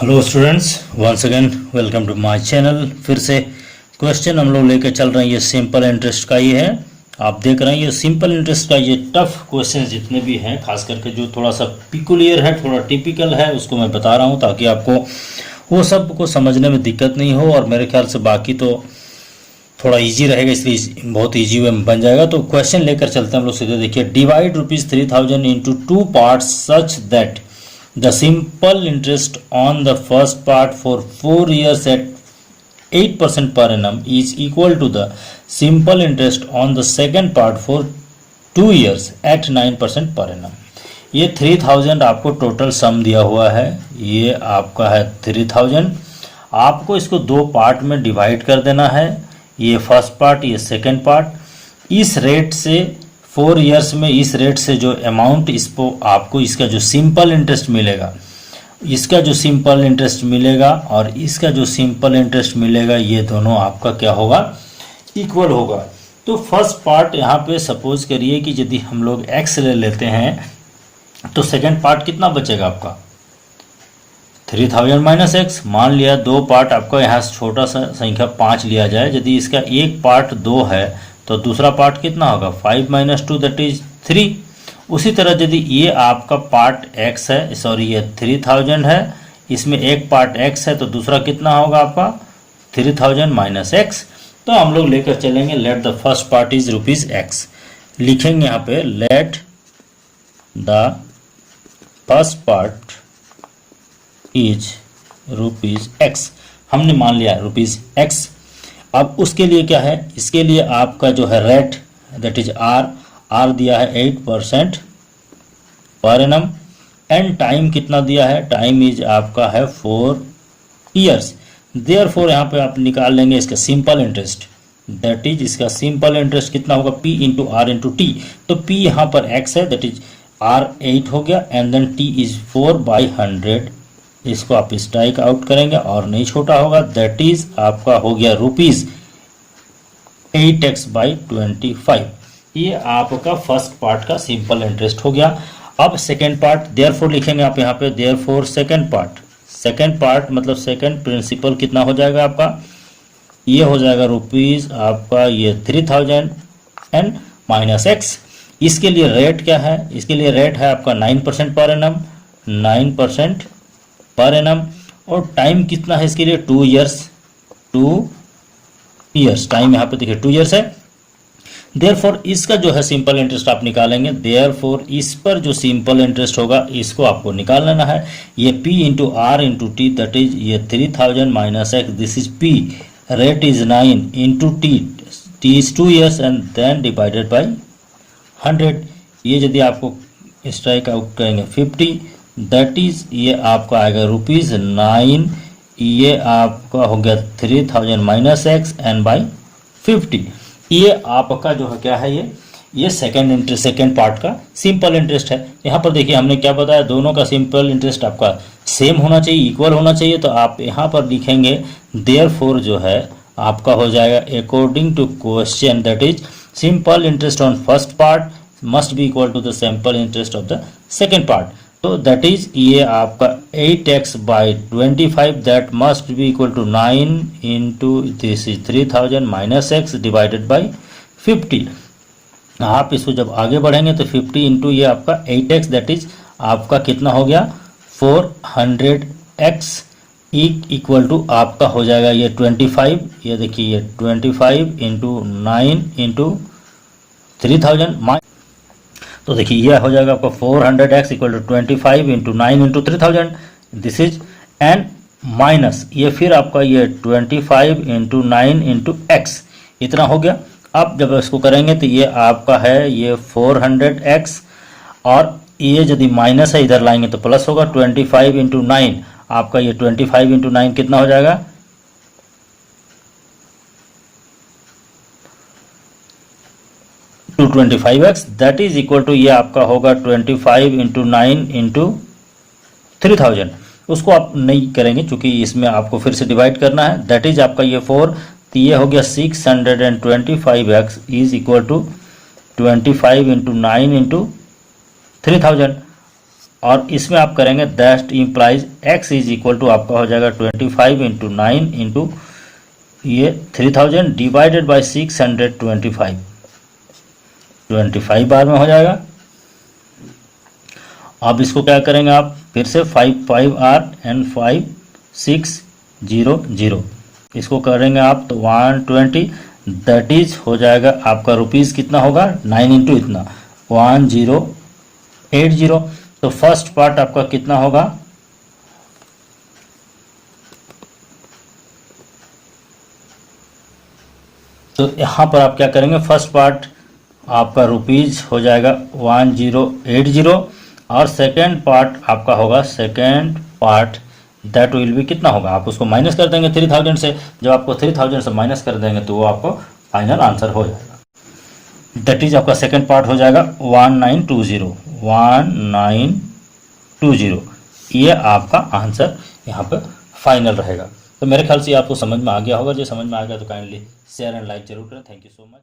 Hello students, once again welcome to my channel. फिर से question हम लोग लेकर चल रहे हैं। ये सिंपल इंटरेस्ट का ही है। आप देख रहे हैं ये सिंपल इंटरेस्ट का ये टफ क्वेश्चन जितने भी हैं, खास करके जो थोड़ा सा पिकुलियर है, थोड़ा टिपिकल है, उसको मैं बता रहा हूँ ताकि आपको वो सब को समझने में दिक्कत नहीं हो। और मेरे ख्याल से बाकी तो थोड़ा इजी रहेगा, इसलिए बहुत इजी वे में बन जाएगा। तो क्वेश्चन लेकर चलते हैं हम लोग सीधे। देखिए, divide ₹3000 into 2 parts such that the simple interest on the first part for 4 years at 8% per annum is equal to the simple interest on the second part for 2 years at 9% per annum। ये 3000 आपको total sum दिया हुआ है। ये आपका है 3000। आपको इसको दो पार्ट में डिवाइड कर देना है, ये फर्स्ट पार्ट, ये सेकेंड पार्ट। इस रेट से 4 इयर्स में इस रेट से जो अमाउंट इसको आपको इसका जो सिंपल इंटरेस्ट मिलेगा, इसका जो सिंपल इंटरेस्ट मिलेगा और इसका जो सिंपल इंटरेस्ट मिलेगा, ये दोनों आपका क्या होगा, इक्वल होगा। तो फर्स्ट पार्ट यहाँ पे सपोज करिए कि यदि हम लोग x ले लेते हैं तो सेकंड पार्ट कितना बचेगा आपका 3000 माइनस एक्स। मान लिया दो पार्ट आपका, यहाँ छोटा सा संख्या 5 लिया जाए। यदि इसका एक पार्ट 2 है तो दूसरा पार्ट कितना होगा 5 माइनस 2 दैट इज 3। उसी तरह यदि ये आपका पार्ट x है, सॉरी ये 3000 है, इसमें एक पार्ट x है तो दूसरा कितना होगा आपका 3000 माइनस एक्स। तो हम लोग लेकर चलेंगे let the first part is ₹x। लिखेंगे यहाँ पे let the first part is ₹x। हमने मान लिया ₹x। अब उसके लिए क्या है, इसके लिए आपका जो है रेट दैट इज आर दिया है 8% पर एनम। एंड टाइम कितना दिया है, टाइम इज आपका है 4 इयर्स। देयरफॉर यहाँ पे आप निकाल लेंगे इसका सिंपल इंटरेस्ट, दैट इज इसका सिंपल इंटरेस्ट कितना होगा P into R into T. तो P यहाँ पर x है, दैट इज R 8 हो गया एंड देन T इज 4/100। इसको आप स्ट्राइक आउट करेंगे और नहीं छोटा होगा, दैट इज आपका हो गया ₹8x/25। ये आपका फर्स्ट पार्ट का सिंपल इंटरेस्ट हो गया। अब सेकेंड पार्ट देयरफॉर लिखेंगे आप यहाँ पे, देयरफॉर सेकेंड पार्ट मतलब सेकेंड प्रिंसिपल कितना हो जाएगा आपका, ये हो जाएगा रुपीज आपका ये 3000 एंड माइनस एक्स। इसके लिए रेट क्या है, इसके लिए रेट है आपका 9% पर एनम, 9% पर एनम। और टाइम कितना है इसके लिए 2 इयर्स टाइम यहाँ पे देखिए 2 इयर्स है। देयरफॉर इसका जो है सिंपल इंटरेस्ट आप निकालेंगे। देयरफॉर इस पर जो सिंपल इंटरेस्ट होगा इसको आपको निकाल लेना है। ये P into R into T that is ये 3000 minus x, this is P, rate is 9 into T is 2 years and then divided by 100। ये यदि आपको स्ट्राइक आउट करेंगे 50, दैट इज ये आपका आएगा ₹9। ये आपका हो गया 3000 माइनस एक्स एंड बाई 50। ये आपका जो है क्या है, ये सेकेंड पार्ट का सिंपल इंटरेस्ट है। यहाँ पर देखिए हमने क्या बताया, दोनों का सिंपल इंटरेस्ट आपका सेम होना चाहिए, इक्वल होना चाहिए। तो आप यहाँ पर लिखेंगे देयरफॉर जो है आपका हो जाएगा according to question that is simple interest on first part must be equal to the simple interest of the second part. तो दैट इज ये आपका 8x/25 that must be equal to 9 into this is 3000 minus x divided by 50। आप इसको जब आगे बढ़ेंगे तो 50 into ये आपका 8x दैट इज आपका कितना हो गया 400x इक्वल टू आपका हो जाएगा ये 25। ये देखिए ये 25 इंटू 9 इंटू 3000। तो देखिए यह हो जाएगा आपका 400x equal to 25 into 9 into 3000, this is and minus ये फिर आपका ये 25 इंटू 9 इंटू एक्स, इतना हो गया। अब जब इसको करेंगे तो ये आपका है ये 400x और ये यदि माइनस है इधर लाएंगे तो प्लस होगा। 25 इंटू 9 आपका ये 25 इंटू 9 कितना हो जाएगा 225x that is equal to ये आपका होगा 25 इंटू 9 इंटू 3000। उसको आप नहीं करेंगे क्योंकि इसमें आपको फिर से डिवाइड करना है, दैट इज आपका ये 4, तो ये हो गया 625x is equal to 25 into 9 into 3000। और इसमें आप करेंगे that implies x is equal to आपका हो जाएगा 25 इंटू 9 इंटू ये 3000 डिवाइडेड बाई 625 25 बार में हो जाएगा। अब इसको क्या करेंगे आप फिर से 5 आर एंड 5 6 0 0 इसको करेंगे आप तो 120 दैट इज हो जाएगा आपका रुपीज़ कितना होगा 9 इंटू इतना 1080। तो फर्स्ट पार्ट आपका कितना होगा तो यहाँ पर आप क्या करेंगे फर्स्ट पार्ट आपका रुपीज़ हो जाएगा 1080 और सेकेंड पार्ट आपका होगा सेकेंड पार्ट दैट विल भी कितना होगा आप उसको माइनस कर देंगे 3000 से। जब आपको 3000 से माइनस कर देंगे तो वो आपको फाइनल आंसर हो जाएगा। दैट इज आपका सेकेंड पार्ट हो जाएगा 1920 ये आपका आंसर यहाँ पर फाइनल रहेगा। तो मेरे ख्याल से आपको समझ में आ गया होगा। जो समझ में आ गया तो काइंडली शेयर एंड लाइक जरूर करें। Thank you so much.